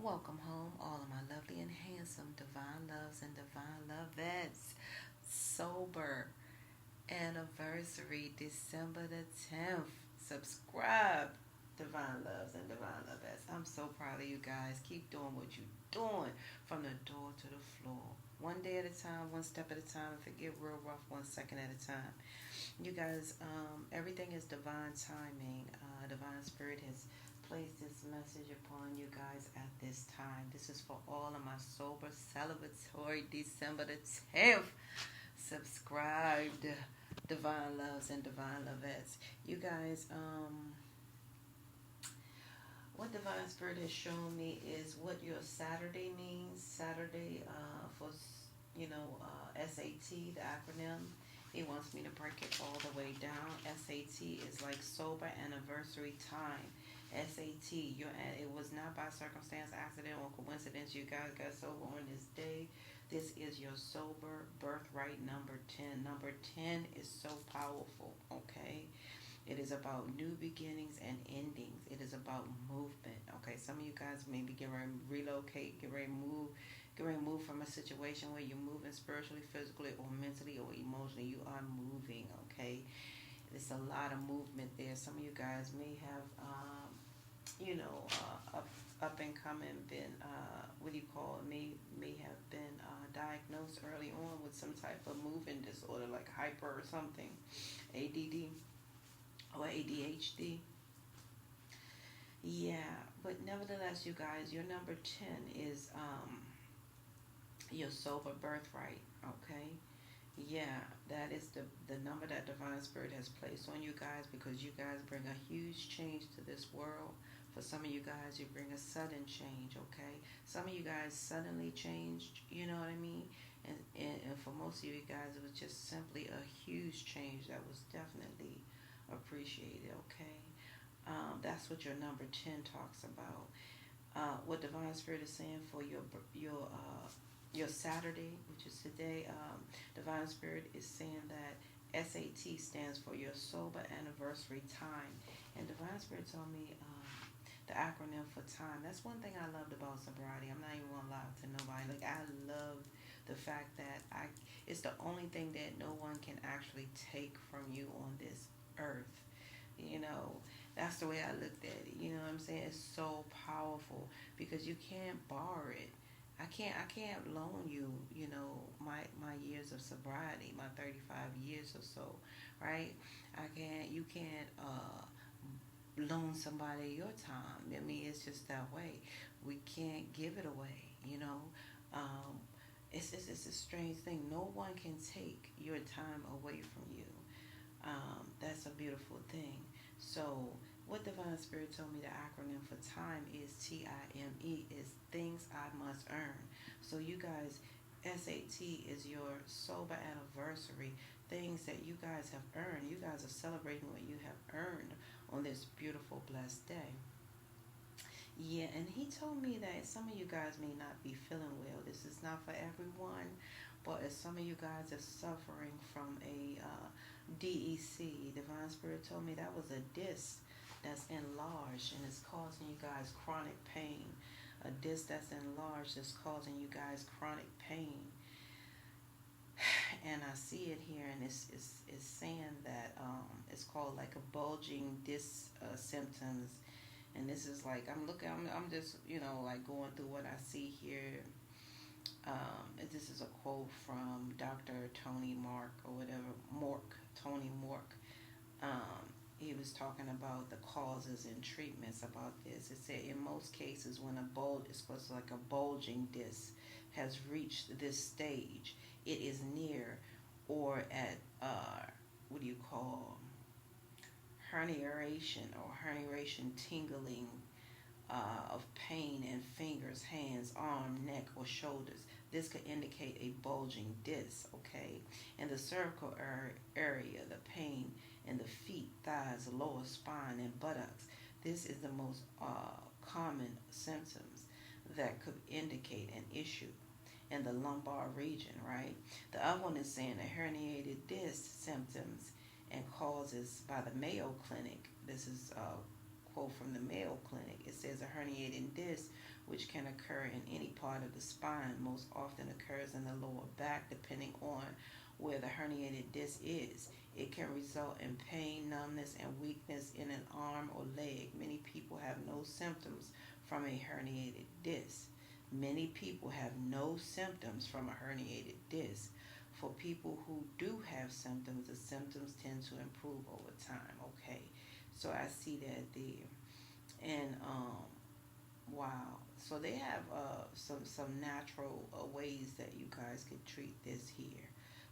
Welcome home, all of my lovely and handsome divine loves and divine lovettes. Sober anniversary, December the 10th. Subscribe, divine loves and divine lovettes. I'm so proud of you guys. Keep doing what you're doing from the door to the floor. One day at a time, one step at a time. If it get real rough, 1 second at a time. You guys, everything is divine timing. Divine Spirit has placed this message upon you guys at this time. This is for all of my sober, celebratory December the 10th subscribed divine loves and divine lovettes. You guys, what Divine Spirit has shown me is what your Saturday means. Saturday for, SAT, the acronym. He wants me to break it all the way down. SAT is like sober anniversary time. SAT, it was not by circumstance, accident, or coincidence. You guys got sober on this day. This is your sober birthright number 10. Number 10 is so powerful, okay? It is about new beginnings and endings. It is about movement. Okay, some of you guys maybe get ready to relocate, get ready to move from a situation where you're moving spiritually, physically, or mentally, or emotionally. You are moving. Okay, there's a lot of movement there. Some of you guys may have, up and coming, been what do you call it? May have been diagnosed early on with some type of moving disorder, like hyper or something, ADD or ADHD. Yeah, but nevertheless, you guys, your number 10 is your sober birthright, okay? Yeah, that is the number that Divine Spirit has placed on you guys because you guys bring a huge change to this world. For some of you guys, you bring a sudden change, okay? Some of you guys suddenly changed, you know what I mean? And for most of you guys, it was just simply a huge change that was definitely appreciated, okay? That's what your number 10 talks about. What Divine Spirit is saying for your Saturday, which is today, Divine Spirit is saying that SAT stands for your sober anniversary time, and Divine Spirit told me the acronym for time. That's one thing I loved about sobriety. I'm not even gonna lie to nobody. Like I love the fact that it's the only thing that no one can actually take from you on this earth. You know, that's the way I looked at it. You know what I'm saying? It's so powerful because you can't borrow it. I can't loan you, my years of sobriety, my 35 years or so, right? You can't loan somebody your time. I mean, it's just that way. We can't give it away, you know. Um, it's a strange thing. No one can take your time away from you. That's a beautiful thing. So, what Divine Spirit told me the acronym for time is TIME, is things I must earn. So, you guys, SAT is your sober anniversary, things that you guys have earned. You guys are celebrating what you have earned on this beautiful, blessed day. Yeah, and he told me that some of you guys may not be feeling well. This is not for everyone, but as some of you guys are suffering from a DEC, Divine Spirit told me that was a disc that's enlarged and it's causing you guys chronic pain. A disc that's enlarged is causing you guys chronic pain. And I see it here, and it's saying that it's called like a bulging disc symptoms. And this is like I'm just like going through what I see here. This is a quote from Dr. Tony Mark or whatever Mork, Tony Mork. He was talking about the causes and treatments about this. It said in most cases when a bulge, it's supposed to like a bulging disc, has reached this stage, it is near or at what do you call herniation or herniation tingling of pain in fingers, hands, arm, neck, or shoulders. This could indicate a bulging disc, okay? In the cervical area, the pain in the feet, thighs, lower spine, and buttocks. This is the most common symptoms that could indicate an issue in the lumbar region, right? The other one is saying the herniated disc symptoms and causes by the Mayo Clinic. This is quote from the Mayo Clinic. It says a herniated disc which can occur in any part of the spine. Most often occurs in the lower back, depending on where the herniated disc is. It can result in pain, numbness, and weakness in an arm or leg. Many people have no symptoms from a herniated disc. Many people have no symptoms from a herniated disc. For people who do have symptoms, the symptoms tend to improve over time. Okay, so I see that there. And wow, so they have some natural ways that you guys could treat this here.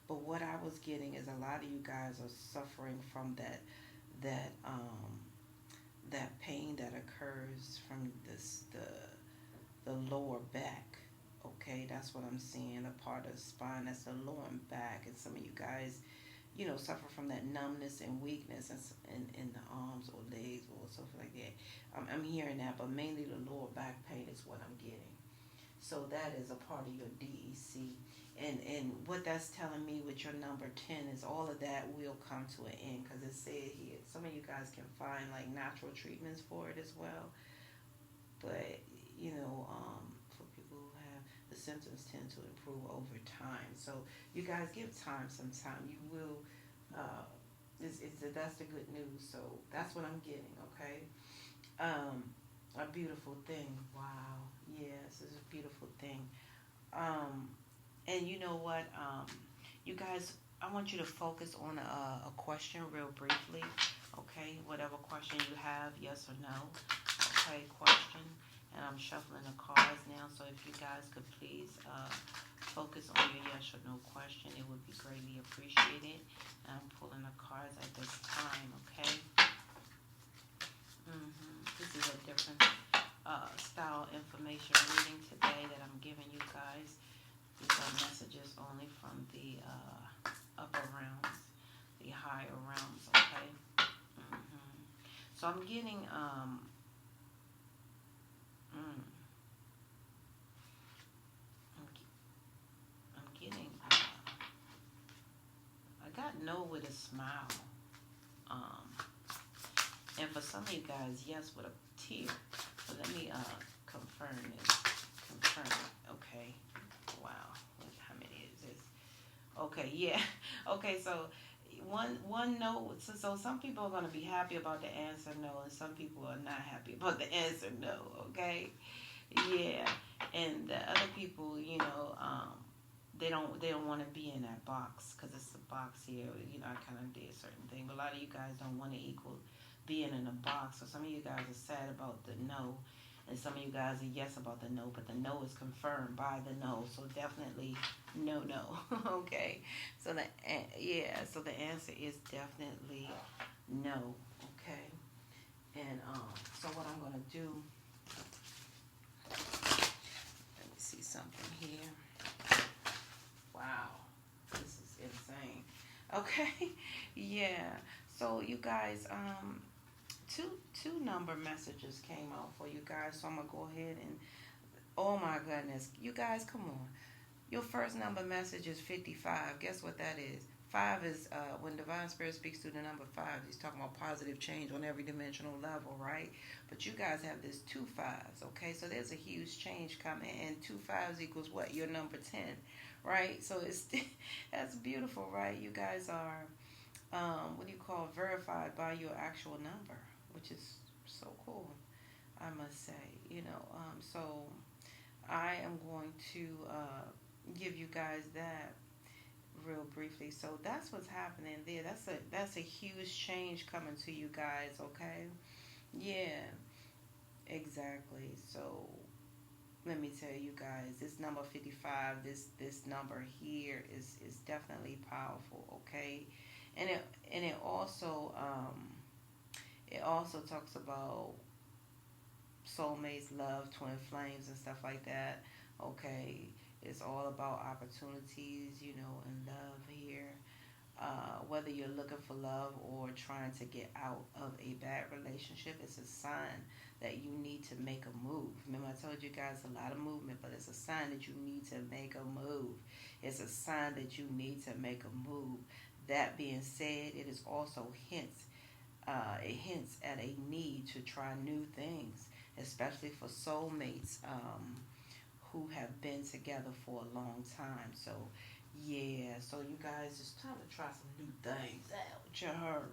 But what I was getting is a lot of you guys are suffering from that that pain that occurs from the lower back. Okay, that's what I'm seeing. A part of the spine that's the lower back, and some of you guys, suffer from that numbness and weakness in the arms or legs or something like that. I'm hearing that, but mainly the lower back pain is what I'm getting. So that is a part of your DEC. And what that's telling me with your number 10 is all of that will come to an end, because it said here, some of you guys can find like natural treatments for it as well. But, for people who have the symptoms tend to improve over time. So you guys give time some time. You will, that's the good news. So that's what I'm getting, okay? A beautiful thing. Wow. Yes, it's a beautiful thing. And you know what? You guys, I want you to focus on a question real briefly. Okay, whatever question you have, yes or no. Okay, question. And I'm shuffling the cards now, so if you guys could please focus on your yes or no question, it would be greatly appreciated. And I'm pulling the cards at this time, okay? This is a different style information reading today that I'm giving you guys. These are messages only from the upper realms, the higher realms, okay? So I'm getting I'm getting I got no with a smile. And for some of you guys, yes with a tear. So let me confirm this. Confirm it, okay? Wow, look how many is this? Okay, yeah. Okay, so one no. So some people are going to be happy about the answer no, and some people are not happy about the answer no. Okay, yeah. And the other people, they don't want to be in that box, because it's a box here. I kind of did a certain thing, but a lot of you guys don't want to equal being in a box. So some of you guys are sad about the no, and some of you guys are yes about the no, but the no is confirmed by the no. So definitely no. Okay. So the answer is definitely no. Okay. And so what I'm gonna do? Let me see something here. Wow, this is insane. Okay. Yeah. So you guys, two number messages came out for you guys. So I'm gonna go ahead and, oh my goodness, you guys, come on. Your first number message is 55. Guess what that is? 5 is when Divine Spirit speaks through the number 5. He's talking about positive change on every dimensional level, right? But you guys have this 2 5s, okay? So there's a huge change coming, and 2 5s equals what? Your number 10, right? So it's that's beautiful, right? You guys are verified by your actual number, which is so cool, I must say. So I am going to give you guys that real briefly. So that's what's happening there. That's a huge change coming to you guys, okay? Yeah, exactly. So let me tell you guys, this number 55, this number here is definitely powerful, okay? And it also talks about soulmates, love, twin flames, and stuff like that. Okay, it's all about opportunities, and love here. Whether you're looking for love or trying to get out of a bad relationship, it's a sign that you need to make a move. Remember, I told you guys a lot of movement, but it's a sign that you need to make a move. It's a sign that you need to make a move. That being said, it is also hints. It hints at a need to try new things. especially for soulmates who have been together for a long time. So, yeah, so you guys, it's time to try some new things out. You heard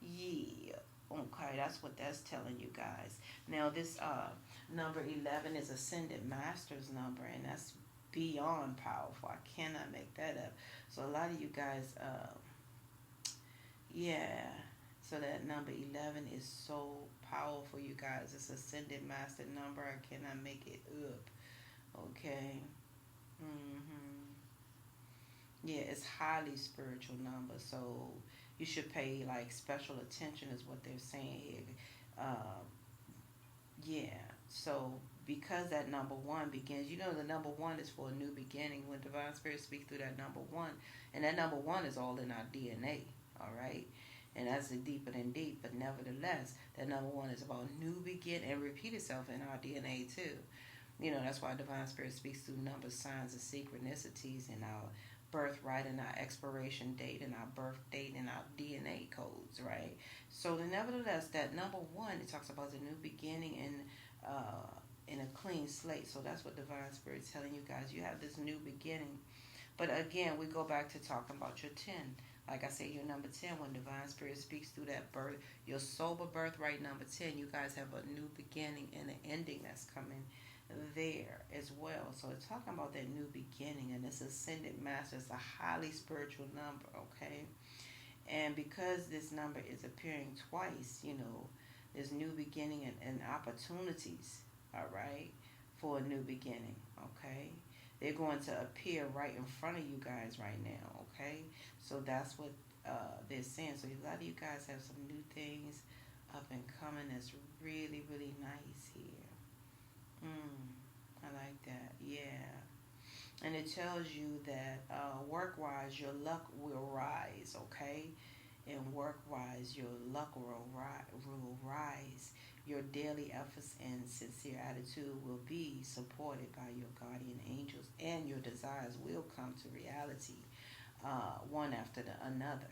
me? Yeah. Okay, that's what that's telling you guys. Now, this number 11 is Ascended Master's number, and that's beyond powerful. I cannot make that up. So, a lot of you guys, yeah. So that number 11 is so powerful, you guys. It's Ascended Master number. I cannot make it up. Okay. Mhm. Yeah, it's highly spiritual number. So you should pay like special attention, is what they're saying here. Uh, yeah. So because that number one begins, the number one is for a new beginning. When Divine Spirit speaks through that number one, and that number one is all in our DNA. All right. And that's a deeper than deep, but nevertheless, that number one is about new begin and repeat itself in our DNA too. That's why Divine Spirit speaks through numbers, signs, and synchronicities in our birthright and our expiration date and our birth date and our DNA codes, right? So, nevertheless, that number one, it talks about the new beginning and in a clean slate. So that's what Divine Spirit's telling you guys. You have this new beginning. But again, we go back to talking about your 10. Like I said, your number 10, when Divine Spirit speaks through that birth, your sober birthright number 10, you guys have a new beginning and an ending that's coming there as well. So it's talking about that new beginning, and this Ascended Master is a highly spiritual number, okay? And because this number is appearing twice, there's new beginning and opportunities, all right, for a new beginning, okay? They're going to appear right in front of you guys right now, okay? So that's what they're saying. So a lot of you guys have some new things up and coming that's really, really nice here. I like that. Yeah. And it tells you that work-wise, your luck will rise, okay? And work-wise, your luck will rise. Your daily efforts and sincere attitude will be supported by your guardian angels, and your desires will come to reality, one after another.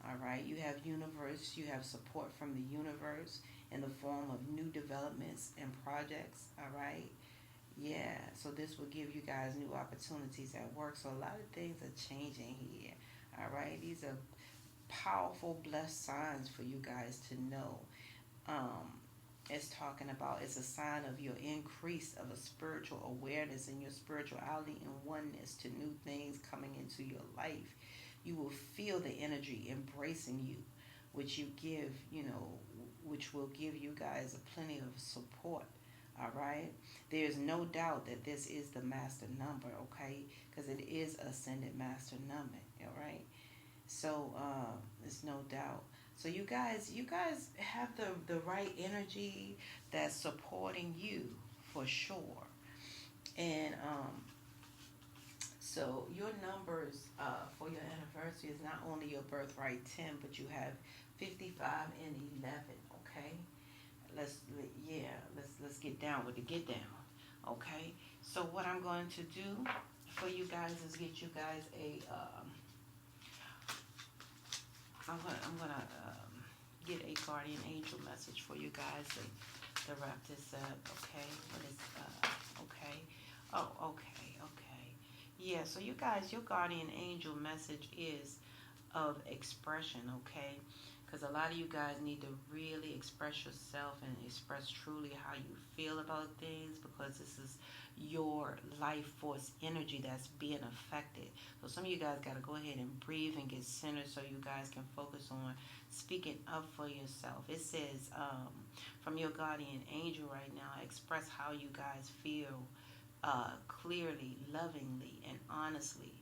All right, you have support from the universe in the form of new developments and projects. All right, yeah. So this will give you guys new opportunities at work. So a lot of things are changing here. All right, these are powerful, blessed signs for you guys to know. It's talking about, it's a sign of your increase of a spiritual awareness and your spirituality and oneness to new things coming into your life. You will feel the energy embracing you, which which will give you guys plenty of support. All right. There's no doubt that this is the master number, okay? Because it is ascended master number. All right. So there's no doubt. So you guys have the right energy that's supporting you for sure. And so your numbers for your anniversary is not only your birthright 10, but you have 55 and 11. Okay, let's get down with the get down. Okay, so what I'm going to do for you guys is get you guys a I'm gonna get a guardian angel message for you guys to wrap this up. Okay, what is okay? Oh, okay. Yeah. So you guys, your guardian angel message is of expression. Okay, because a lot of you guys need to really express yourself and express truly how you feel about things, because this is your life force energy that's being affected. So some of you guys got to go ahead and breathe and get centered so you guys can focus on speaking up for yourself. It says from your guardian angel right now, express how you guys feel clearly, lovingly, and honestly,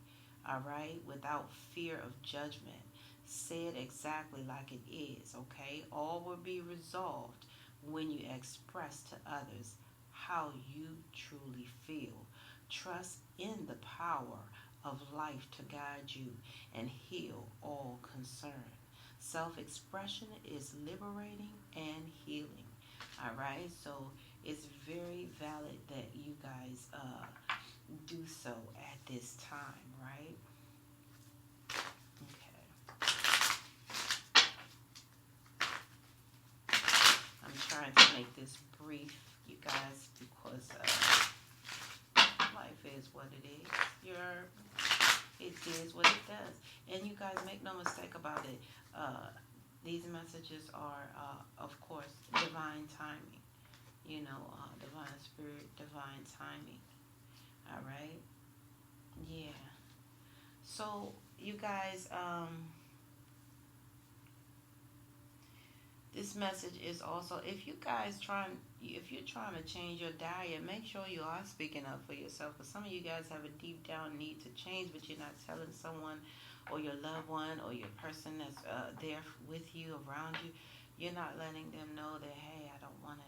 all right, without fear of judgment. Say it exactly like it is, okay? All will be resolved when you express to others how you truly feel. Trust in the power of life to guide you and heal all concern. Self-expression is liberating and healing. All right, so it's very valid that you guys do so at this time, right? Okay. I'm trying to make this brief you guys, because life is what it is. It is what it does. And you guys, make no mistake about it. These messages are, of course, divine timing. Divine spirit, divine timing. All right? Yeah. So, you guys, this message is also, if you're trying to change your diet, make sure you are speaking up for yourself. Because some of you guys have a deep down need to change, but you're not telling someone, or your loved one, or your person that's there with you, around you. You're not letting them know that, hey, I don't want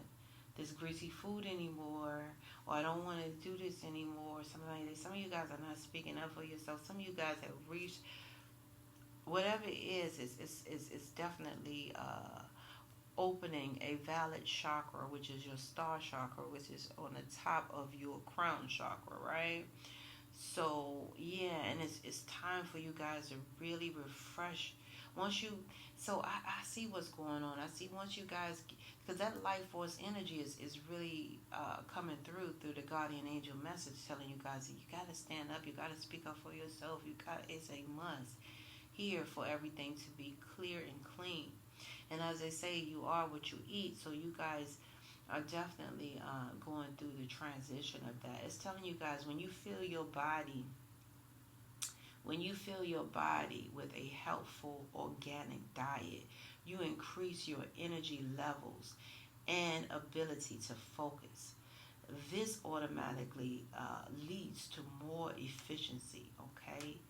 this greasy food anymore, or I don't want to do this anymore. Something like that. Some of you guys are not speaking up for yourself. Some of you guys have reached whatever it is. It's definitely opening a valid chakra, which is your star chakra, which is on the top of your crown chakra, right? So yeah, and it's time for you guys to really refresh. Once you, so I see what's going on. I see once you guys, because that life force energy is really coming through the guardian angel message, telling you guys that you got to stand up, you got to speak up for yourself. It's a must here for everything to be clear and clean. And as they say, you are what you eat. So you guys are definitely going through the transition of that. It's telling you guys, when you fill your body with a healthful organic diet, you increase your energy levels and ability to focus. This automatically leads to more efficiency, okay?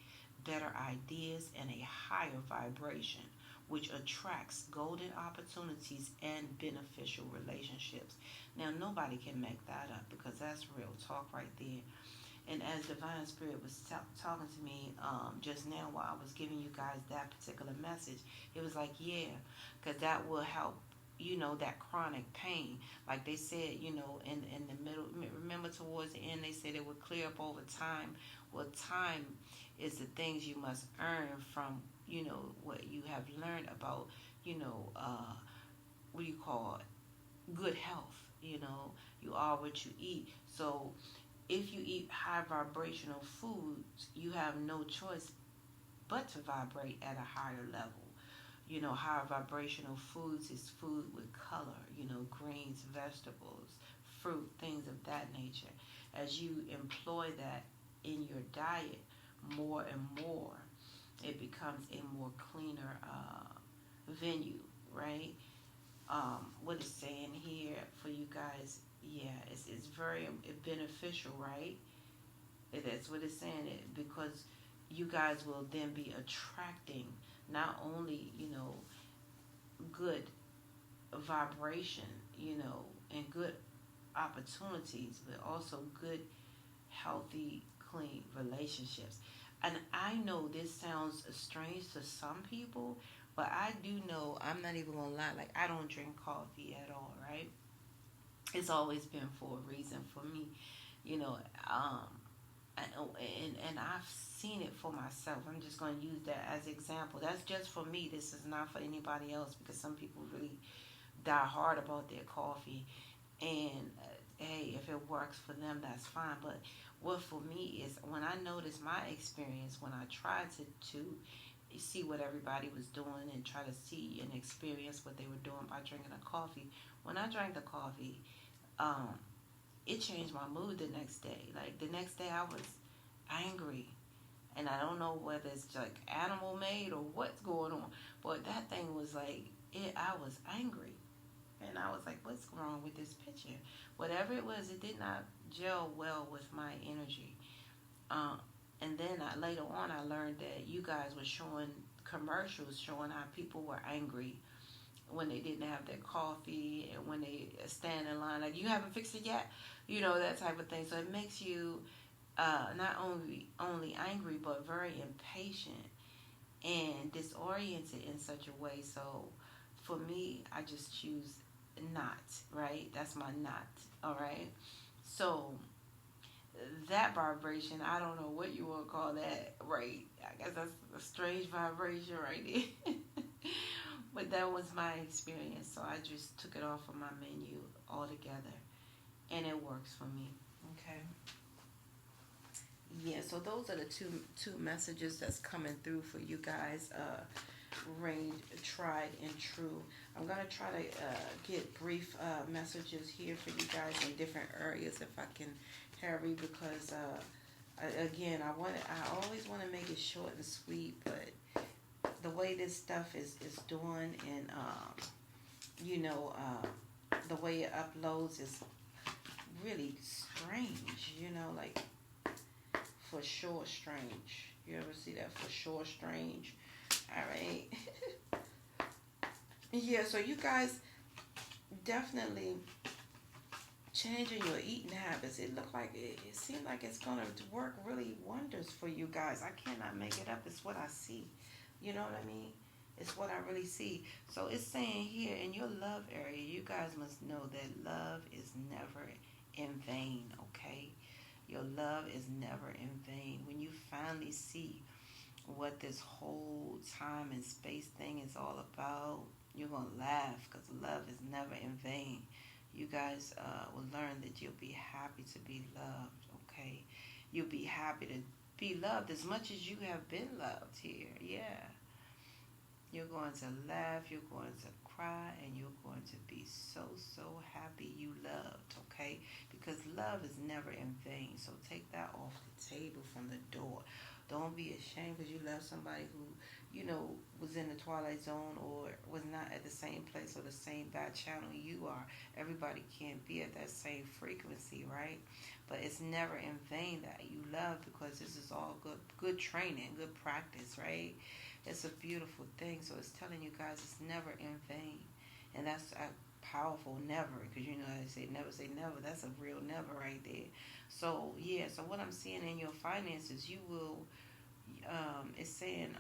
Better ideas and a higher vibration, which attracts golden opportunities and beneficial relationships. Now, nobody can make that up, because that's real talk right there. And as Divine Spirit was talking to me just now while I was giving you guys that particular message, it was like, yeah, because that will help, that chronic pain. Like they said, in the middle, remember towards the end, they said it would clear up over time. Well, time is the things you must earn from, what you have learned about, what do you call it? Good health. You are what you eat. So if you eat high vibrational foods, you have no choice but to vibrate at a higher level. Higher vibrational foods is food with color, greens, vegetables, fruit, things of that nature. As you employ that in your diet more and more, it becomes a more cleaner venue, right? What it's saying here for you guys, yeah, it's very beneficial, right? That's what it's saying, because you guys will then be attracting not only, good vibration, and good opportunities, but also good, healthy, clean relationships. And I know this sounds strange to some people, but I do know, I'm not even gonna lie, like I don't drink coffee at all, right? It's always been for a reason for me, you know. And I've seen it for myself. I'm just going to use that as example. That's just for me. This is not for anybody else, because some people really die hard about their coffee. And hey, if it works for them, that's fine. But what for me is, when I noticed my experience, when I tried to see what everybody was doing and try to see and experience what they were doing by drinking a coffee. When I drank the coffee, um, it changed my mood the next day. Like the next day I was angry. And I don't know whether it's like animal made or what's going on. But that thing was like, I was angry. And I was like, what's wrong with this picture? Whatever it was, it did not gel well with my energy. And then later on, I learned that you guys were showing commercials showing how people were angry when they didn't have their coffee, and when they stand in line, like, you haven't fixed it yet, that type of thing. So it makes you not only angry, but very impatient and disoriented in such a way. So for me, I just choose not, right? That's my not, all right? So that vibration, I don't know what you want to call that, right? I guess that's a strange vibration right there. But that was my experience, so I just took it off of my menu altogether. and it works for me. Okay. Yeah, so those are the two messages that's coming through for you guys. Reigned, tried, and true. I'm gonna try to get brief messages here for you guys in different areas if I can hurry, because again, I always want to make it short and sweet, but the way this stuff is doing, and the way it uploads is really strange. Like, for sure strange. You ever see that? For sure strange. All right. Yeah, so you guys definitely changing your eating habits. It seems like it's gonna work really wonders for you guys. I cannot make it up. It's what I see. You know what I mean? It's what I really see. So it's saying here in your love area, you guys must know that love is never in vain, okay? Your love is never in vain. When you finally see what this whole time and space thing is all about, you're going to laugh, because love is never in vain. You guys will learn that you'll be happy to be loved, okay? You'll be happy to be loved as much as you have been loved here. Yeah. You're going to laugh, you're going to cry, and you're going to be so, so happy you loved, okay? Because love is never in vain. So take that off the table from the door. Don't be ashamed because you love somebody who, was in the twilight zone or was not at the same place or the same bad channel you are. Everybody can't be at that same frequency, right? But it's never in vain that you love, because this is all good training, good practice, right? It's a beautiful thing. So it's telling you guys it's never in vain. And that's a powerful never, because they say never. That's a real never right there. So, yeah, so what I'm seeing in your finances, you will, it's saying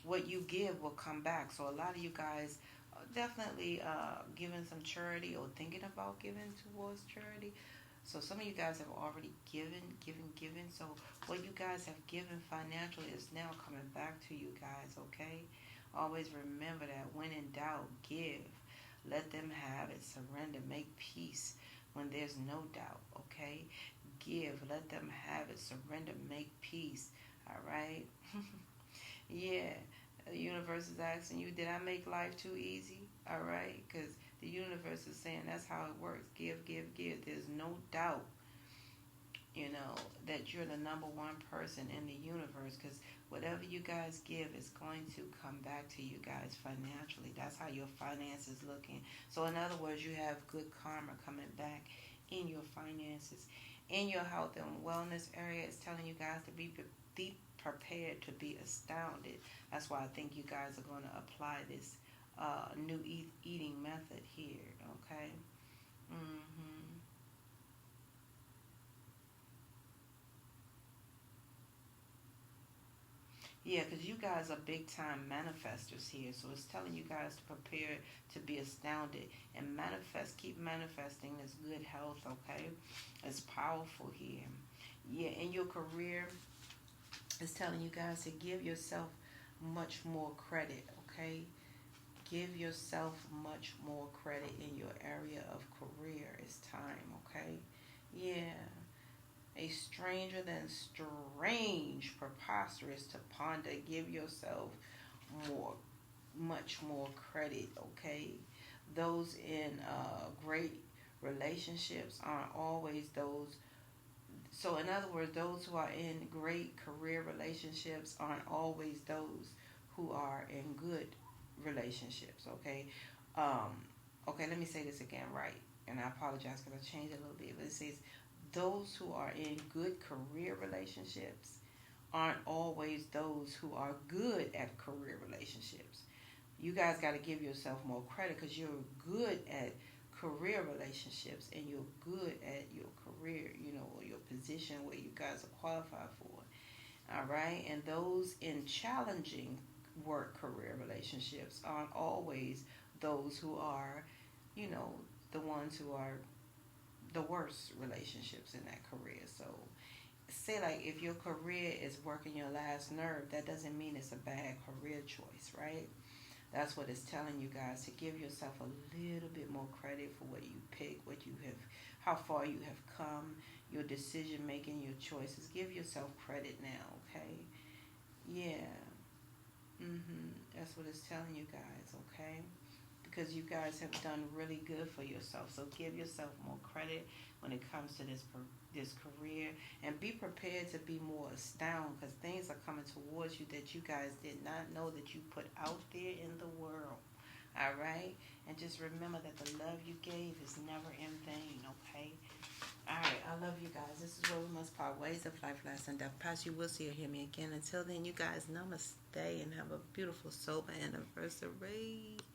what you give will come back. So a lot of you guys are definitely giving some charity or thinking about giving towards charity. So some of you guys have already given. So what you guys have given financially is now coming back to you guys, okay? Always remember that when in doubt, give. Let them have it. Surrender. Make peace when there's no doubt, okay? Give. Let them have it. Surrender. Make peace, all right? Yeah. The universe is asking you, did I make life too easy? All right? Because the universe is saying that's how it works. Give. There's no doubt, that you're the number one person in the universe, because whatever you guys give is going to come back to you guys financially. That's how your finances looking. So in other words, you have good karma coming back in your finances. In your health and wellness area, it's telling you guys to be prepared to be astounded. That's why I think you guys are going to apply this new eating method here, okay? Yeah, because you guys are big time manifestors here. So it's telling you guys to prepare to be astounded and manifest. Keep manifesting this good health, okay? It's powerful here. Yeah, in your career, it's telling you guys to give yourself much more credit, okay? Give yourself much more credit in your area of career. It's time, okay? Yeah. A stranger than strange, preposterous to ponder. Give yourself much more credit, okay? Those in great relationships aren't always those. So, in other words, those who are in great career relationships aren't always those who are in good relationships, okay? Okay, let me say this again right. And I apologize because I changed it a little bit. But it says, those who are in good career relationships aren't always those who are good at career relationships. You guys got to give yourself more credit, because you're good at career relationships and you're good at your career, or your position where you guys are qualified for. All right? And those in challenging work career relationships aren't always those who are, the ones who are the worst relationships in that career. So say, like, if your career is working your last nerve, that doesn't mean it's a bad career choice, right? That's what it's telling you guys, to give yourself a little bit more credit for what you pick, what you have, how far you have come, your decision making, your choices. Give yourself credit now, okay? Yeah. That's what it's telling you guys, okay? Because you guys have done really good for yourself. So give yourself more credit when it comes to this career, and be prepared to be more astounded, because things are coming towards you that you guys did not know that you put out there in the world. All right? And just remember that the love you gave is never in vain, okay? All right, I love you guys. This is where we must part ways of life, last and death past. You will see or hear me again. Until then, you guys, namaste and have a beautiful sober anniversary.